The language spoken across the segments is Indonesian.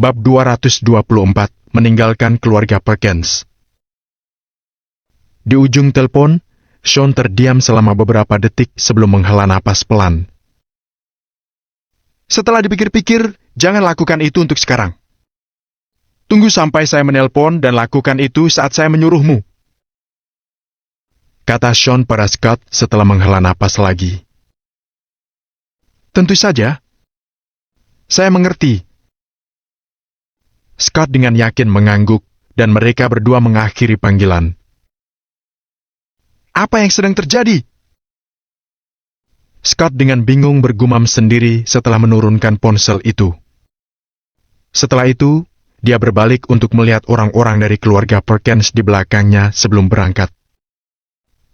Bab 224, meninggalkan keluarga Perkins. Di ujung telepon, Sean terdiam selama beberapa detik sebelum menghela napas pelan. Setelah dipikir-pikir, jangan lakukan itu untuk sekarang. Tunggu sampai saya menelpon dan lakukan itu saat saya menyuruhmu, kata Sean pada Scott setelah menghela napas lagi. Tentu saja. Saya mengerti. Scott dengan yakin mengangguk, dan mereka berdua mengakhiri panggilan. Apa yang sedang terjadi? Scott dengan bingung bergumam sendiri setelah menurunkan ponsel itu. Setelah itu, dia berbalik untuk melihat orang-orang dari keluarga Perkins di belakangnya sebelum berangkat.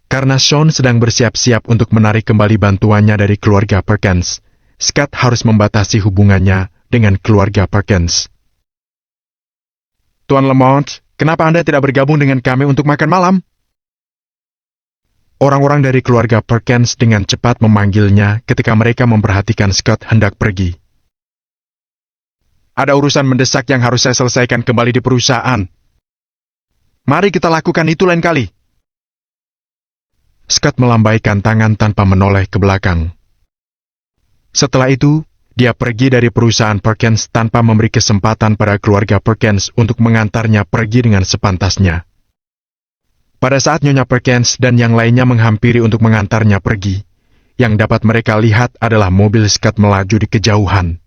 Karena Sean sedang bersiap-siap untuk menarik kembali bantuannya dari keluarga Perkins, Scott harus membatasi hubungannya dengan keluarga Perkins. Tuan Lamont, kenapa Anda tidak bergabung dengan kami untuk makan malam? Orang-orang dari keluarga Perkins dengan cepat memanggilnya ketika mereka memperhatikan Scott hendak pergi. Ada urusan mendesak yang harus saya selesaikan kembali di perusahaan. Mari kita lakukan itu lain kali. Scott melambaikan tangan tanpa menoleh ke belakang. Setelah itu, dia pergi dari perusahaan Perkins tanpa memberi kesempatan pada keluarga Perkins untuk mengantarnya pergi dengan sepantasnya. Pada saat Nyonya Perkins dan yang lainnya menghampiri untuk mengantarnya pergi, yang dapat mereka lihat adalah mobil Scott melaju di kejauhan.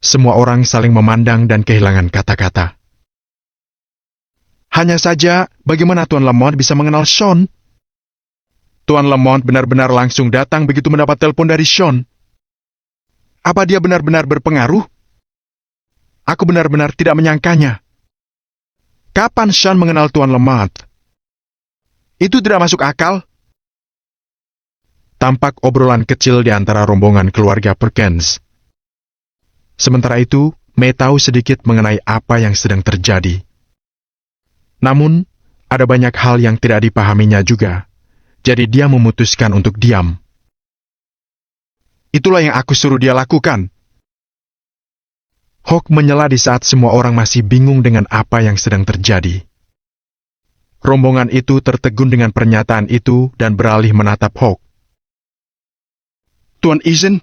Semua orang saling memandang dan kehilangan kata-kata. Hanya saja, bagaimana Tuan Lamont bisa mengenal Sean? Tuan Lamont benar-benar langsung datang begitu mendapat telepon dari Sean. Apa dia benar-benar berpengaruh? Aku benar-benar tidak menyangkanya. Kapan Sean mengenal Tuan Lamont? Itu tidak masuk akal. Tampak obrolan kecil di antara rombongan keluarga Perkins. Sementara itu, May tahu sedikit mengenai apa yang sedang terjadi. Namun, ada banyak hal yang tidak dipahaminya juga. Jadi dia memutuskan untuk diam. Itulah yang aku suruh dia lakukan. Hawk menyela di saat semua orang masih bingung dengan apa yang sedang terjadi. Rombongan itu tertegun dengan pernyataan itu dan beralih menatap Hawk. Tuan Eason,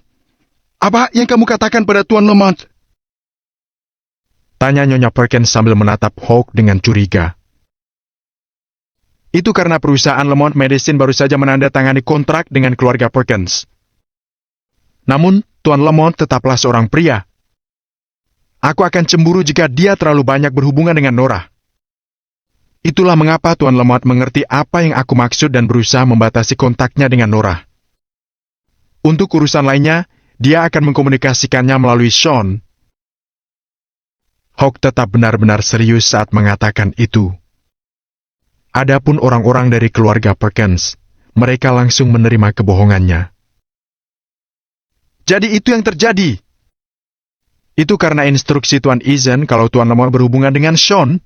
apa yang kamu katakan pada Tuan Lamont? Tanya Nyonya Perkins sambil menatap Hawk dengan curiga. Itu karena perusahaan Lamont Medicine baru saja menandatangani kontrak dengan keluarga Perkins. Namun, Tuan Lamont tetaplah seorang pria. Aku akan cemburu jika dia terlalu banyak berhubungan dengan Nora. Itulah mengapa Tuan Lamont mengerti apa yang aku maksud dan berusaha membatasi kontaknya dengan Nora. Untuk urusan lainnya, dia akan mengkomunikasikannya melalui Sean. Hawk tetap benar-benar serius saat mengatakan itu. Adapun orang-orang dari keluarga Perkins, mereka langsung menerima kebohongannya. Jadi itu yang terjadi. Itu karena instruksi Tuan Eason kalau Tuan Lamont berhubungan dengan Sean.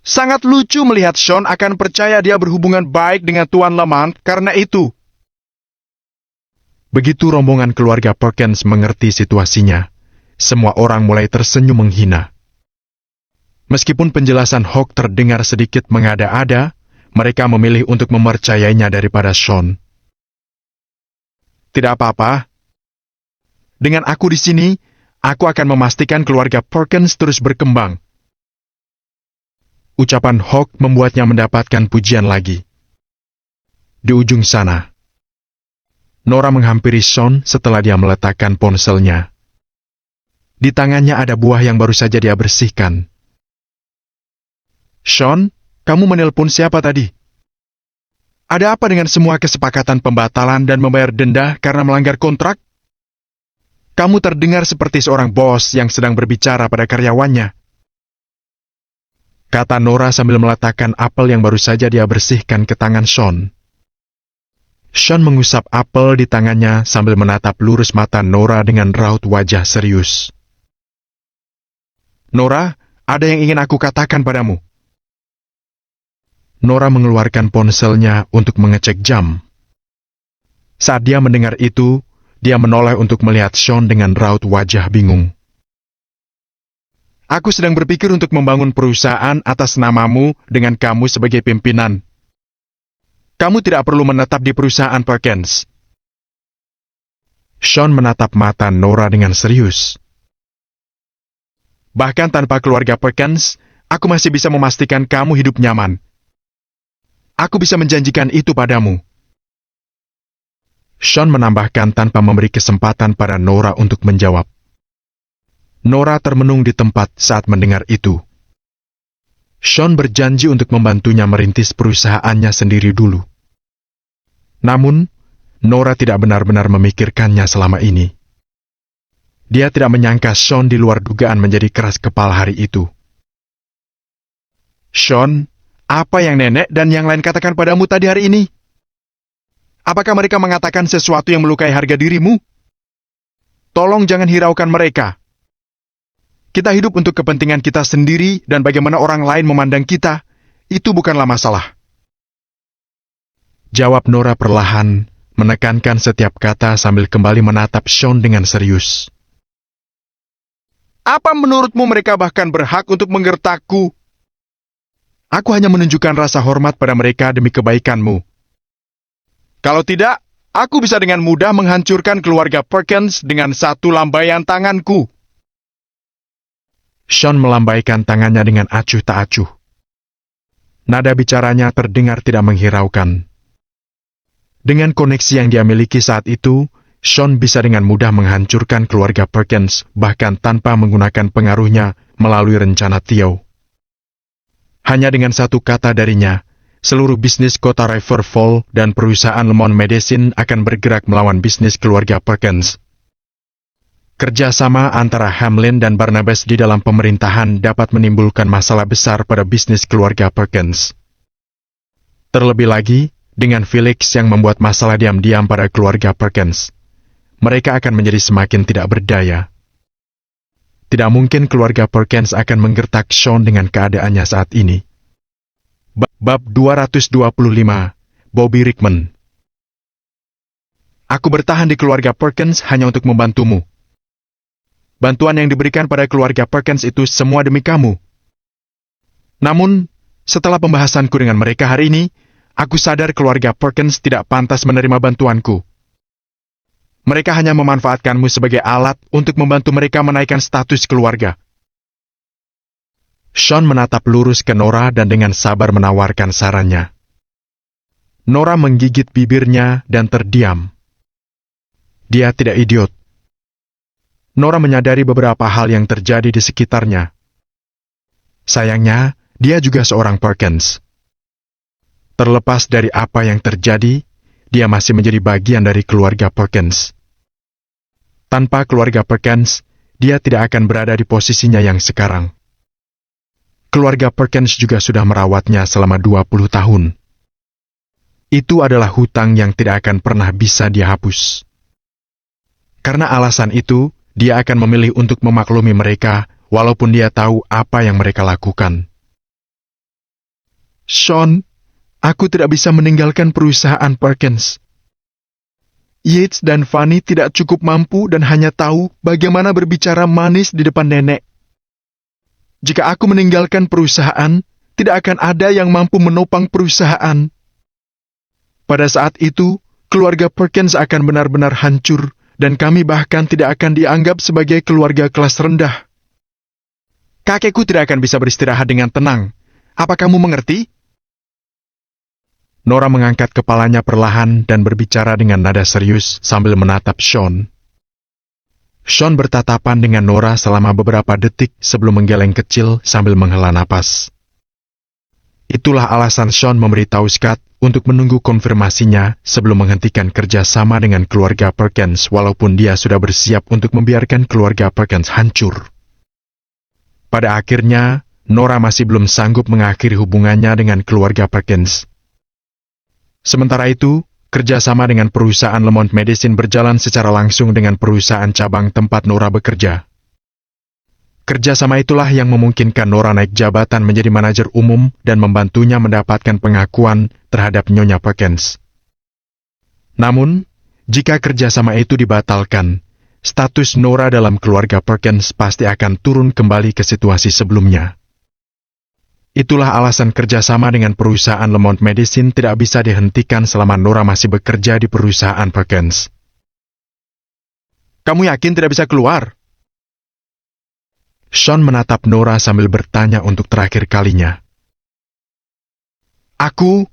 Sangat lucu melihat Sean akan percaya dia berhubungan baik dengan Tuan Lamont karena itu. Begitu rombongan keluarga Perkins mengerti situasinya, semua orang mulai tersenyum menghina. Meskipun penjelasan Hawk terdengar sedikit mengada-ada, mereka memilih untuk mempercayainya daripada Sean. Tidak apa-apa. Dengan aku di sini, aku akan memastikan keluarga Perkins terus berkembang. Ucapan Hawk membuatnya mendapatkan pujian lagi. Di ujung sana, Nora menghampiri Sean setelah dia meletakkan ponselnya. Di tangannya ada buah yang baru saja dia bersihkan. Sean, kamu menelpon siapa tadi? Ada apa dengan semua kesepakatan pembatalan dan membayar denda karena melanggar kontrak? Kamu terdengar seperti seorang bos yang sedang berbicara pada karyawannya. Kata Nora sambil meletakkan apel yang baru saja dia bersihkan ke tangan Sean. Sean mengusap apel di tangannya sambil menatap lurus mata Nora dengan raut wajah serius. Nora, ada yang ingin aku katakan padamu. Nora mengeluarkan ponselnya untuk mengecek jam. Saat dia mendengar itu, dia menoleh untuk melihat Sean dengan raut wajah bingung. Aku sedang berpikir untuk membangun perusahaan atas namamu dengan kamu sebagai pimpinan. Kamu tidak perlu menetap di perusahaan Perkins. Sean menatap mata Nora dengan serius. Bahkan tanpa keluarga Perkins, aku masih bisa memastikan kamu hidup nyaman. Aku bisa menjanjikan itu padamu. Sean menambahkan tanpa memberi kesempatan pada Nora untuk menjawab. Nora termenung di tempat saat mendengar itu. Sean berjanji untuk membantunya merintis perusahaannya sendiri dulu. Namun, Nora tidak benar-benar memikirkannya selama ini. Dia tidak menyangka Sean di luar dugaan menjadi keras kepala hari itu. Sean, apa yang nenek dan yang lain katakan padamu tadi hari ini? Apakah mereka mengatakan sesuatu yang melukai harga dirimu? Tolong jangan hiraukan mereka. Kita hidup untuk kepentingan kita sendiri dan bagaimana orang lain memandang kita, itu bukanlah masalah. Jawab Nora perlahan, menekankan setiap kata sambil kembali menatap Sean dengan serius. Apa menurutmu mereka bahkan berhak untuk menggertakku? Aku hanya menunjukkan rasa hormat pada mereka demi kebaikanmu. Kalau tidak, aku bisa dengan mudah menghancurkan keluarga Perkins dengan satu lambaian tanganku. Sean melambaikan tangannya dengan acuh tak acuh. Nada bicaranya terdengar tidak menghiraukan. Dengan koneksi yang dia miliki saat itu, Sean bisa dengan mudah menghancurkan keluarga Perkins bahkan tanpa menggunakan pengaruhnya melalui rencana Theo. Hanya dengan satu kata darinya, seluruh bisnis kota Riverfall dan perusahaan Lemon Medicine akan bergerak melawan bisnis keluarga Perkins. Kerjasama antara Hamlin dan Barnabas di dalam pemerintahan dapat menimbulkan masalah besar pada bisnis keluarga Perkins. Terlebih lagi, dengan Felix yang membuat masalah diam-diam pada keluarga Perkins, mereka akan menjadi semakin tidak berdaya. Tidak mungkin keluarga Perkins akan menggertak Sean dengan keadaannya saat ini. Bab 225, Bobby Rickman. Aku bertahan di keluarga Perkins hanya untuk membantumu. Bantuan yang diberikan pada keluarga Perkins itu semua demi kamu. Namun, setelah pembahasanku dengan mereka hari ini, aku sadar keluarga Perkins tidak pantas menerima bantuanku. Mereka hanya memanfaatkanmu sebagai alat untuk membantu mereka menaikkan status keluarga. Sean menatap lurus ke Nora dan dengan sabar menawarkan sarannya. Nora menggigit bibirnya dan terdiam. Dia tidak idiot. Nora menyadari beberapa hal yang terjadi di sekitarnya. Sayangnya, dia juga seorang Perkins. Terlepas dari apa yang terjadi, dia masih menjadi bagian dari keluarga Perkins. Tanpa keluarga Perkins, dia tidak akan berada di posisinya yang sekarang. Keluarga Perkins juga sudah merawatnya selama 20 tahun. Itu adalah hutang yang tidak akan pernah bisa dihapus. Karena alasan itu, dia akan memilih untuk memaklumi mereka, walaupun dia tahu apa yang mereka lakukan. Sean, aku tidak bisa meninggalkan perusahaan Perkins. Yates dan Fanny tidak cukup mampu dan hanya tahu bagaimana berbicara manis di depan nenek. Jika aku meninggalkan perusahaan, tidak akan ada yang mampu menopang perusahaan. Pada saat itu, keluarga Perkins akan benar-benar hancur, dan kami bahkan tidak akan dianggap sebagai keluarga kelas rendah. Kakekku tidak akan bisa beristirahat dengan tenang. Apa kamu mengerti? Nora mengangkat kepalanya perlahan dan berbicara dengan nada serius sambil menatap Sean. Sean bertatapan dengan Nora selama beberapa detik sebelum menggeleng kecil sambil menghela napas. Itulah alasan Sean memberitahu Scott untuk menunggu konfirmasinya sebelum menghentikan kerjasama dengan keluarga Perkins walaupun dia sudah bersiap untuk membiarkan keluarga Perkins hancur. Pada akhirnya, Nora masih belum sanggup mengakhiri hubungannya dengan keluarga Perkins. Sementara itu, kerjasama dengan perusahaan Lemon Medicine berjalan secara langsung dengan perusahaan cabang tempat Nora bekerja. Kerjasama itulah yang memungkinkan Nora naik jabatan menjadi manajer umum dan membantunya mendapatkan pengakuan terhadap Nyonya Perkins. Namun, jika kerjasama itu dibatalkan, status Nora dalam keluarga Perkins pasti akan turun kembali ke situasi sebelumnya. Itulah alasan kerjasama dengan perusahaan Lemont Medicine tidak bisa dihentikan selama Nora masih bekerja di perusahaan Perkins. Kamu yakin tidak bisa keluar? Sean menatap Nora sambil bertanya untuk terakhir kalinya. Aku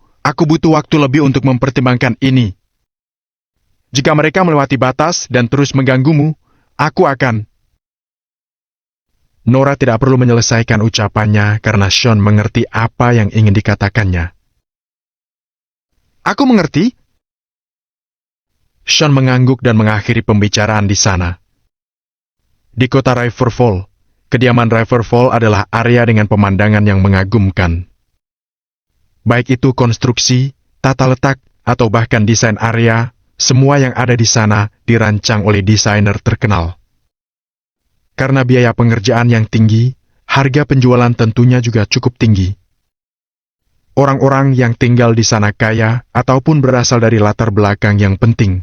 butuh waktu lebih untuk mempertimbangkan ini. Jika mereka melewati batas dan terus mengganggumu, aku akan... Nora tidak perlu menyelesaikan ucapannya karena Sean mengerti apa yang ingin dikatakannya. Aku mengerti. Sean mengangguk dan mengakhiri pembicaraan di sana. Di kota Riverfall, kediaman Riverfall adalah area dengan pemandangan yang mengagumkan. Baik itu konstruksi, tata letak, atau bahkan desain area, semua yang ada di sana dirancang oleh desainer terkenal. Karena biaya pengerjaan yang tinggi, harga penjualan tentunya juga cukup tinggi. Orang-orang yang tinggal di sana kaya ataupun berasal dari latar belakang yang penting.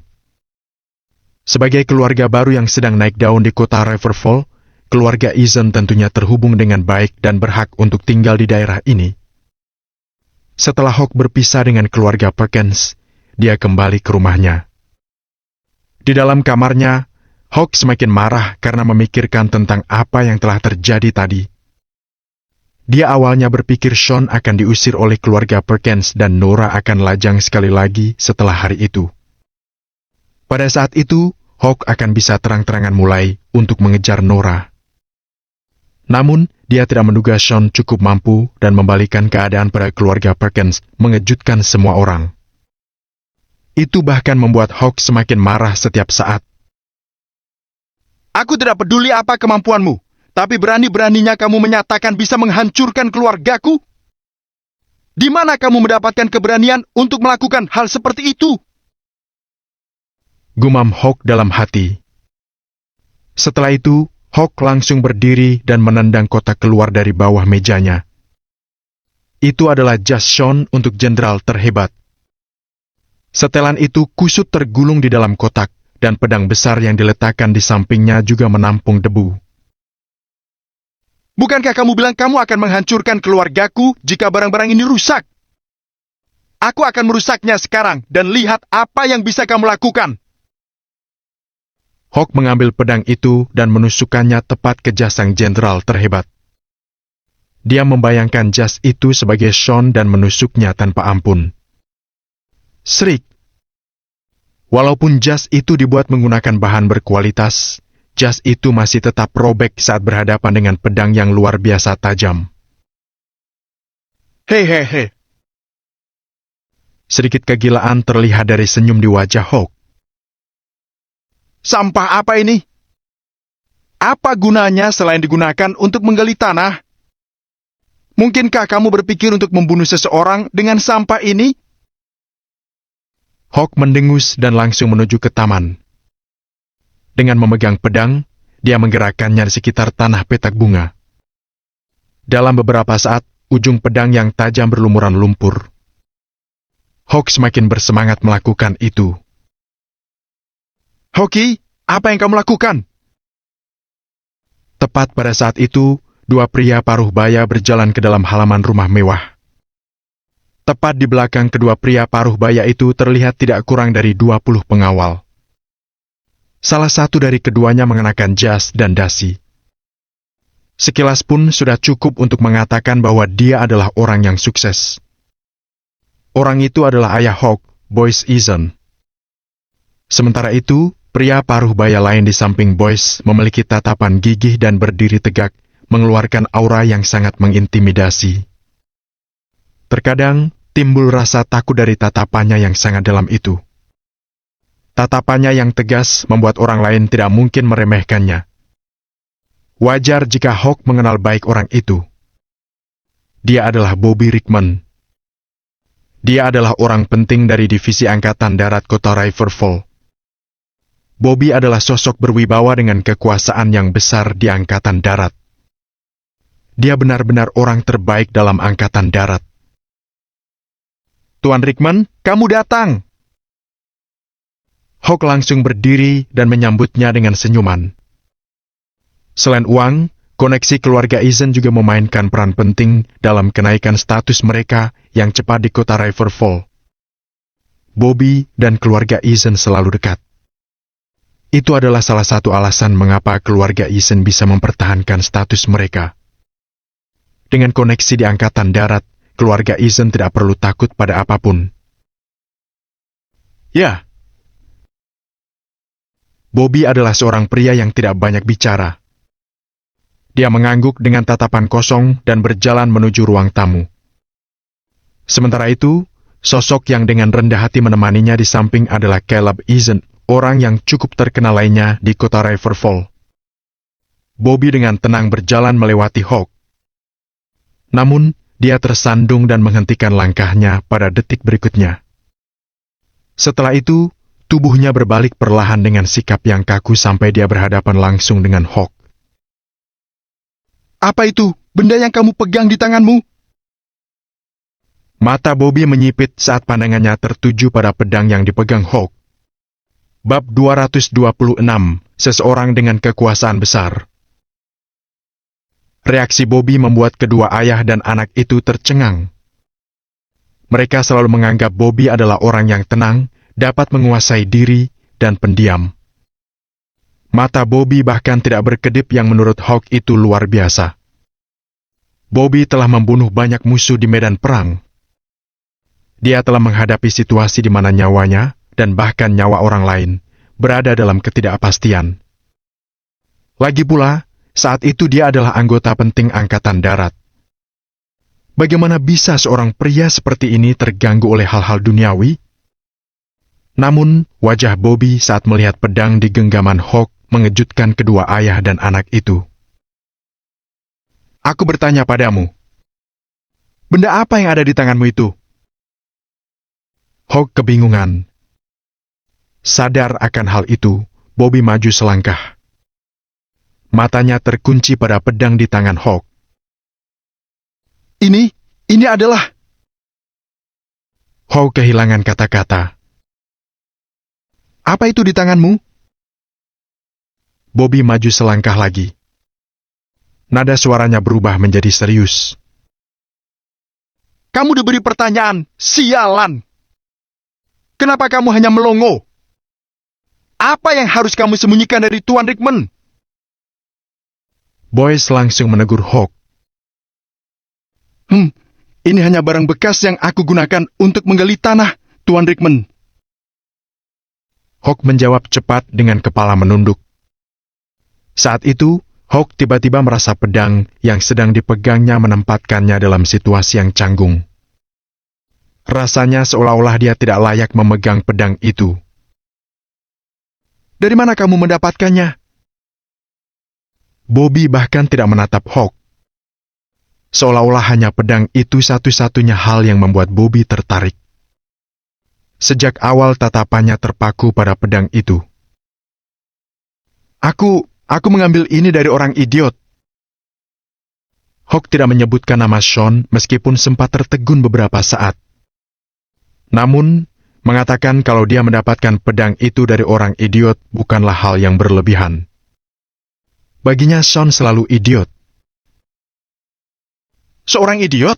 Sebagai keluarga baru yang sedang naik daun di kota Riverfall, keluarga Eason tentunya terhubung dengan baik dan berhak untuk tinggal di daerah ini. Setelah Hawk berpisah dengan keluarga Perkins, dia kembali ke rumahnya. Di dalam kamarnya, Hawk semakin marah karena memikirkan tentang apa yang telah terjadi tadi. Dia awalnya berpikir Sean akan diusir oleh keluarga Perkins dan Nora akan lajang sekali lagi setelah hari itu. Pada saat itu, Hawk akan bisa terang-terangan mulai untuk mengejar Nora. Namun, dia tidak menduga Sean cukup mampu dan membalikan keadaan pada keluarga Perkins mengejutkan semua orang. Itu bahkan membuat Hawk semakin marah setiap saat. Aku tidak peduli apa kemampuanmu, tapi berani-beraninya kamu menyatakan bisa menghancurkan keluargaku? Di mana kamu mendapatkan keberanian untuk melakukan hal seperti itu? Gumam Hawk dalam hati. Setelah itu, Hawk langsung berdiri dan menendang kotak keluar dari bawah mejanya. Itu adalah jas Sean untuk jenderal terhebat. Setelan itu kusut tergulung di dalam kotak, dan pedang besar yang diletakkan di sampingnya juga menampung debu. Bukankah kamu bilang kamu akan menghancurkan keluargaku jika barang-barang ini rusak? Aku akan merusaknya sekarang dan lihat apa yang bisa kamu lakukan. Hawk mengambil pedang itu dan menusukkannya tepat ke jas sang jenderal terhebat. Dia membayangkan jas itu sebagai Sean dan menusuknya tanpa ampun. Serik. Walaupun jas itu dibuat menggunakan bahan berkualitas, jas itu masih tetap robek saat berhadapan dengan pedang yang luar biasa tajam. Hehehe. Sedikit kegilaan terlihat dari senyum di wajah Hawk. Sampah apa ini? Apa gunanya selain digunakan untuk menggali tanah? Mungkinkah kamu berpikir untuk membunuh seseorang dengan sampah ini? Hawk mendengus dan langsung menuju ke taman. Dengan memegang pedang, dia menggerakkannya di sekitar tanah petak bunga. Dalam beberapa saat, ujung pedang yang tajam berlumuran lumpur. Hawk semakin bersemangat melakukan itu. Hawky, apa yang kamu lakukan? Tepat pada saat itu, dua pria paruh baya berjalan ke dalam halaman rumah mewah. Tepat di belakang kedua pria paruh baya itu terlihat tidak kurang dari 20 pengawal. Salah satu dari keduanya mengenakan jas dan dasi. Sekilas pun sudah cukup untuk mengatakan bahwa dia adalah orang yang sukses. Orang itu adalah ayah Hawk, Boyce Eason. Sementara itu, pria paruh baya lain di samping Boyce memiliki tatapan gigih dan berdiri tegak, mengeluarkan aura yang sangat mengintimidasi. Terkadang, timbul rasa takut dari tatapannya yang sangat dalam itu. Tatapannya yang tegas membuat orang lain tidak mungkin meremehkannya. Wajar jika Hawk mengenal baik orang itu. Dia adalah Bobby Rickman. Dia adalah orang penting dari divisi Angkatan Darat Kota Riverfall. Bobby adalah sosok berwibawa dengan kekuasaan yang besar di Angkatan Darat. Dia benar-benar orang terbaik dalam Angkatan Darat. Tuan Rickman, kamu datang. Hawk langsung berdiri dan menyambutnya dengan senyuman. Selain uang, koneksi keluarga Eason juga memainkan peran penting dalam kenaikan status mereka yang cepat di kota Riverfall. Bobby dan keluarga Eason selalu dekat. Itu adalah salah satu alasan mengapa keluarga Eason bisa mempertahankan status mereka. Dengan koneksi di Angkatan Darat, keluarga Eason tidak perlu takut pada apapun. Ya. Bobby adalah seorang pria yang tidak banyak bicara. Dia mengangguk dengan tatapan kosong dan berjalan menuju ruang tamu. Sementara itu, sosok yang dengan rendah hati menemaninya di samping adalah Caleb Eason, orang yang cukup terkenal lainnya di kota Riverfall. Bobby dengan tenang berjalan melewati Hawk. Namun, dia tersandung dan menghentikan langkahnya pada detik berikutnya. Setelah itu, tubuhnya berbalik perlahan dengan sikap yang kaku sampai dia berhadapan langsung dengan Hawk. Apa itu? Benda yang kamu pegang di tanganmu? Mata Bobby menyipit saat pandangannya tertuju pada pedang yang dipegang Hawk. Bab 226, Seseorang dengan Kekuasaan Besar. Reaksi Bobby membuat kedua ayah dan anak itu tercengang. Mereka selalu menganggap Bobby adalah orang yang tenang, dapat menguasai diri, dan pendiam. Mata Bobby bahkan tidak berkedip yang menurut Hawk itu luar biasa. Bobby telah membunuh banyak musuh di medan perang. Dia telah menghadapi situasi di mana nyawanya, dan bahkan nyawa orang lain, berada dalam ketidakpastian. Lagi pula, saat itu dia adalah anggota penting Angkatan Darat. Bagaimana bisa seorang pria seperti ini terganggu oleh hal-hal duniawi? Namun, wajah Bobby saat melihat pedang di genggaman Hawk mengejutkan kedua ayah dan anak itu. Aku bertanya padamu, benda apa yang ada di tanganmu itu? Hawk kebingungan. Sadar akan hal itu, Bobby maju selangkah. Matanya terkunci pada pedang di tangan Hawk. Ini adalah... Hawk kehilangan kata-kata. Apa itu di tanganmu? Bobby maju selangkah lagi. Nada suaranya berubah menjadi serius. Kamu diberi pertanyaan, sialan! Kenapa kamu hanya melongo? Apa yang harus kamu sembunyikan dari Tuan Rickman? Boyce langsung menegur Hawk. Ini hanya barang bekas yang aku gunakan untuk menggali tanah, Tuan Rickman. Hawk menjawab cepat dengan kepala menunduk. Saat itu, Hawk tiba-tiba merasa pedang yang sedang dipegangnya menempatkannya dalam situasi yang canggung. Rasanya seolah-olah dia tidak layak memegang pedang itu. Dari mana kamu mendapatkannya? Bobby bahkan tidak menatap Hawk. Seolah-olah hanya pedang itu satu-satunya hal yang membuat Bobby tertarik. Sejak awal tatapannya terpaku pada pedang itu. Aku mengambil ini dari orang idiot. Hawk tidak menyebutkan nama Sean meskipun sempat tertegun beberapa saat. Namun, mengatakan kalau dia mendapatkan pedang itu dari orang idiot bukanlah hal yang berlebihan. Baginya Sean selalu idiot. Seorang idiot?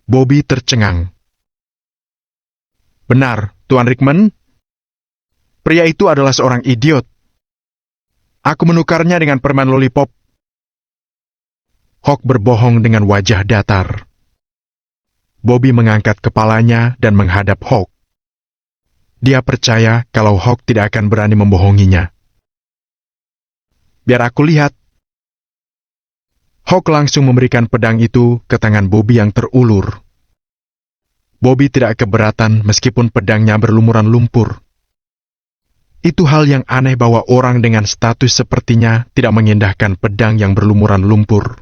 Bobby tercengang. Benar, Tuan Rickman. Pria itu adalah seorang idiot. Aku menukarnya dengan permen lollipop. Hawk berbohong dengan wajah datar. Bobby mengangkat kepalanya dan menghadap Hawk. Dia percaya kalau Hawk tidak akan berani membohonginya. Biar aku lihat. Hawk langsung memberikan pedang itu ke tangan Bobby yang terulur. Bobby tidak keberatan meskipun pedangnya berlumuran lumpur. Itu hal yang aneh bahwa orang dengan status sepertinya tidak mengindahkan pedang yang berlumuran lumpur.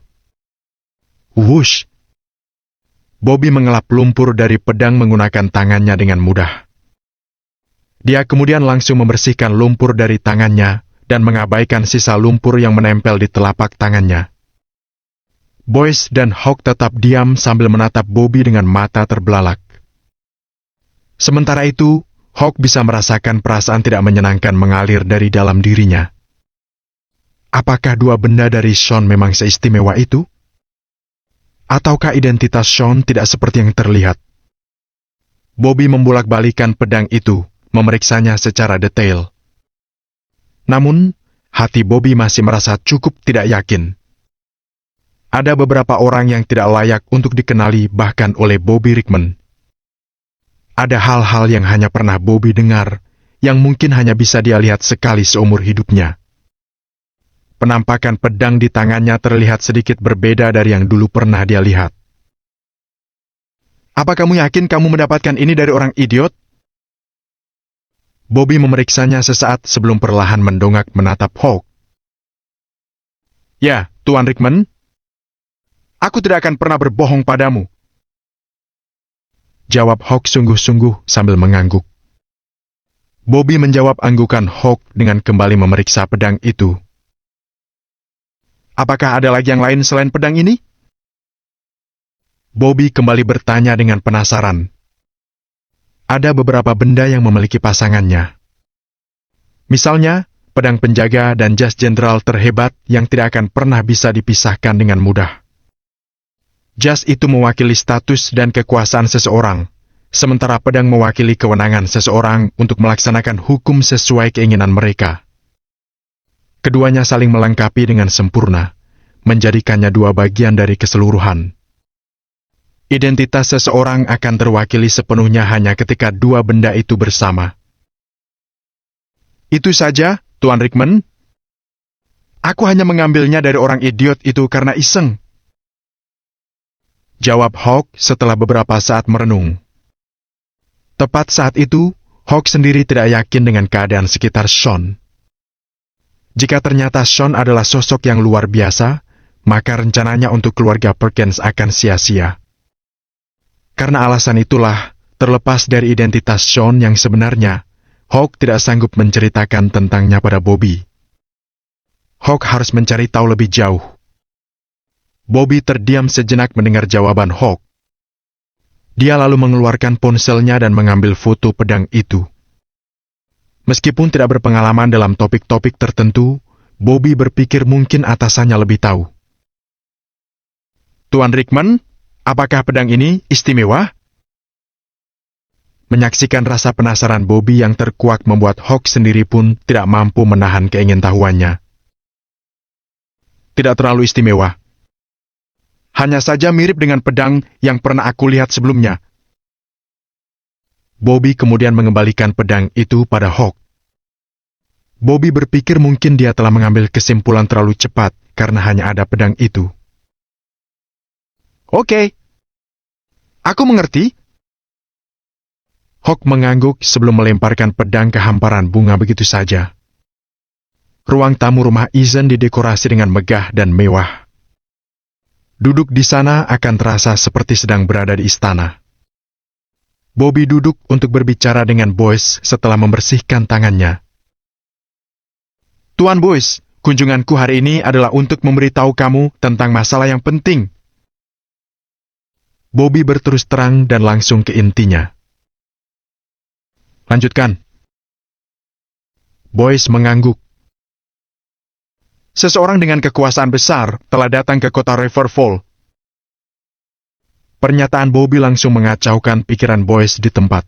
Wush! Bobby mengelap lumpur dari pedang menggunakan tangannya dengan mudah. Dia kemudian langsung membersihkan lumpur dari tangannya dan mengabaikan sisa lumpur yang menempel di telapak tangannya. Boyce dan Hawk tetap diam sambil menatap Bobby dengan mata terbelalak. Sementara itu, Hawk bisa merasakan perasaan tidak menyenangkan mengalir dari dalam dirinya. Apakah dua benda dari Sean memang seistimewa itu? Ataukah identitas Sean tidak seperti yang terlihat? Bobby membolak-balikan pedang itu, memeriksanya secara detail. Namun, hati Bobby masih merasa cukup tidak yakin. Ada beberapa orang yang tidak layak untuk dikenali bahkan oleh Bobby Rickman. Ada hal-hal yang hanya pernah Bobby dengar, yang mungkin hanya bisa dia lihat sekali seumur hidupnya. Penampakan pedang di tangannya terlihat sedikit berbeda dari yang dulu pernah dia lihat. Apa kamu yakin kamu mendapatkan ini dari orang idiot? Bobby memeriksanya sesaat sebelum perlahan mendongak menatap Hawk. Ya, Tuan Rickman. Aku tidak akan pernah berbohong padamu. Jawab Hawk sungguh-sungguh sambil mengangguk. Bobby menjawab anggukan Hawk dengan kembali memeriksa pedang itu. Apakah ada lagi yang lain selain pedang ini? Bobby kembali bertanya dengan penasaran. Ada beberapa benda yang memiliki pasangannya. Misalnya, pedang penjaga dan jas jenderal terhebat yang tidak akan pernah bisa dipisahkan dengan mudah. Jas itu mewakili status dan kekuasaan seseorang, sementara pedang mewakili kewenangan seseorang untuk melaksanakan hukum sesuai keinginan mereka. Keduanya saling melengkapi dengan sempurna, menjadikannya dua bagian dari keseluruhan. Identitas seseorang akan terwakili sepenuhnya hanya ketika dua benda itu bersama. Itu saja, Tuan Rickman. Aku hanya mengambilnya dari orang idiot itu karena iseng. Jawab Hawk setelah beberapa saat merenung. Tepat saat itu, Hawk sendiri tidak yakin dengan keadaan sekitar Sean. Jika ternyata Sean adalah sosok yang luar biasa, maka rencananya untuk keluarga Perkins akan sia-sia. Karena alasan itulah, terlepas dari identitas Sean yang sebenarnya, Hawk tidak sanggup menceritakan tentangnya pada Bobby. Hawk harus mencari tahu lebih jauh. Bobby terdiam sejenak mendengar jawaban Hawk. Dia lalu mengeluarkan ponselnya dan mengambil foto pedang itu. Meskipun tidak berpengalaman dalam topik-topik tertentu, Bobby berpikir mungkin atasannya lebih tahu. Tuan Rickman, apakah pedang ini istimewa? Menyaksikan rasa penasaran Bobby yang terkuak membuat Hawk sendiri pun tidak mampu menahan keingintahuannya. Tidak terlalu istimewa. Hanya saja mirip dengan pedang yang pernah aku lihat sebelumnya. Bobby kemudian mengembalikan pedang itu pada Hawk. Bobby berpikir mungkin dia telah mengambil kesimpulan terlalu cepat karena hanya ada pedang itu. Oke. Aku mengerti. Hawk mengangguk sebelum melemparkan pedang ke hamparan bunga begitu saja. Ruang tamu rumah Eason didekorasi dengan megah dan mewah. Duduk di sana akan terasa seperti sedang berada di istana. Bobby duduk untuk berbicara dengan Boyce setelah membersihkan tangannya. Tuan Boyce, kunjunganku hari ini adalah untuk memberitahu kamu tentang masalah yang penting. Bobby berterus terang dan langsung ke intinya. Lanjutkan. Boyce mengangguk. Seseorang dengan kekuasaan besar telah datang ke kota Riverfall. Pernyataan Bobby langsung mengacaukan pikiran Boyce di tempat.